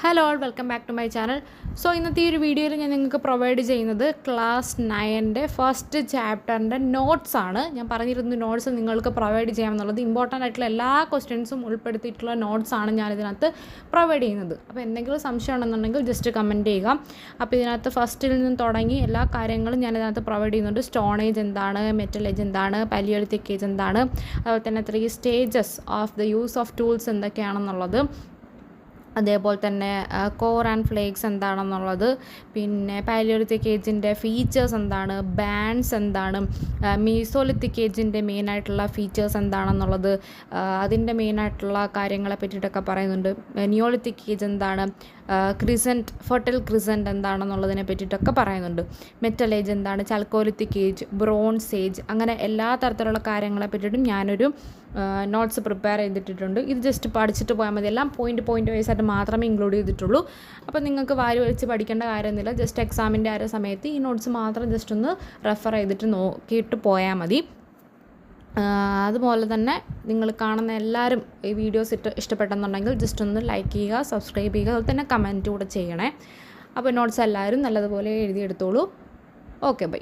Hello all welcome back to my channel. So ഇന്നത്തെ ഈ ഒരു വീഡിയോയിൽ ഞാൻ നിങ്ങൾക്ക് പ്രൊവൈഡ് ചെയ്യുന്നത് ക്ലാസ് 9 ഫസ്റ്റ് ചാപ്റ്ററിൻ്റെ നോട്ട്സാണ്. ഞാൻ പറഞ്ഞിരുന്നു നോട്ട്സ് നിങ്ങൾക്ക് പ്രൊവൈഡ് ചെയ്യാമെന്നുള്ളത്. ഇമ്പോർട്ടൻ്റ് ആയിട്ടുള്ള എല്ലാ ക്വസ്റ്റ്യൻസും ഉൾപ്പെടുത്തിയിട്ടുള്ള നോട്ട്സാണ് ഞാനിതിനകത്ത് പ്രൊവൈഡ് ചെയ്യുന്നത്. അപ്പോൾ എന്തെങ്കിലും സംശയം ഉണ്ടെന്നുണ്ടെങ്കിൽ ജസ്റ്റ് കമൻറ്റ് ചെയ്യുക. അപ്പോൾ ഇതിനകത്ത് ഫസ്റ്റിൽ നിന്ന് തുടങ്ങി എല്ലാ കാര്യങ്ങളും ഞാനിതിനകത്ത് പ്രൊവൈഡ് ചെയ്യുന്നുണ്ട്. സ്റ്റോൺ ഏജ് എന്താണ്, മെറ്റൽ ഏജ് എന്താണ്, പലിയോളിത്തിക് ഏജ് എന്താണ്, അതുപോലെ തന്നെ 3 stages of the use of tools എന്തൊക്കെയാണെന്നുള്ളത്, അതേപോലെ തന്നെ കോർ ആൻഡ് ഫ്ലേക്സ് എന്താണെന്നുള്ളത്, പിന്നെ പാലിയോളിത്തിക് ഏജിൻ്റെ ഫീച്ചേഴ്സ് എന്താണ്, ബാൻഡ്സ് എന്താണ്, മീസോലിത്തിക് ഏജിൻ്റെ മെയിനായിട്ടുള്ള ഫീച്ചേഴ്സ് എന്താണെന്നുള്ളത്, അതിൻ്റെ മെയിനായിട്ടുള്ള കാര്യങ്ങളെ പറ്റിയിട്ടൊക്കെ പറയുന്നുണ്ട്. നിയോളിത്തിക് ഏജ് എന്താണ്, ക്രിസൻറ്റ് ഫെർട്ടൈൽ ക്രിസൻറ്റ് എന്താണെന്നുള്ളതിനെ പറ്റിയിട്ടൊക്കെ പറയുന്നുണ്ട്. മെറ്റൽ ഏജ് എന്താണ്, ചാൽക്കോലിത്തിക് ഏജ്, ബ്രോൺസ് ഏജ്, അങ്ങനെ എല്ലാ തരത്തിലുള്ള കാര്യങ്ങളെ പറ്റിയിട്ടും ഞാനൊരു നോട്ട്സ് പ്രിപ്പയർ ചെയ്തിട്ടുണ്ട്. ഇത് ജസ്റ്റ് പഠിച്ചിട്ട് പോയാൽ മതി. എല്ലാം പോയിൻ്റ് വൈസായിട്ട് മാത്രമേ ഇൻക്ലൂഡ് ചെയ്തിട്ടുള്ളൂ. അപ്പോൾ നിങ്ങൾക്ക് വാരി വലിച്ച് പഠിക്കേണ്ട കാര്യമൊന്നുമില്ല. ജസ്റ്റ് എക്സാമിൻ്റെ ആ ഒരു സമയത്ത് ഈ നോട്ട്സ് മാത്രം ജസ്റ്റ് ഒന്ന് റെഫർ ചെയ്തിട്ട് നോക്കിയിട്ട് പോയാൽ മതി. അതുപോലെ തന്നെ നിങ്ങൾ കാണുന്ന എല്ലാവരും ഈ വീഡിയോസ് ഇഷ്ടപ്പെട്ടെന്നുണ്ടെങ്കിൽ ജസ്റ്റ് ഒന്ന് ലൈക്ക് ചെയ്യുക, സബ്സ്ക്രൈബ് ചെയ്യുക, അതുപോലെ തന്നെ കമൻറ്റ് കൂടെ ചെയ്യണേ. അപ്പോൾ നോട്ട്സ് എല്ലാവരും നല്ലതുപോലെ എഴുതിയെടുത്തോളൂ. Okay, by.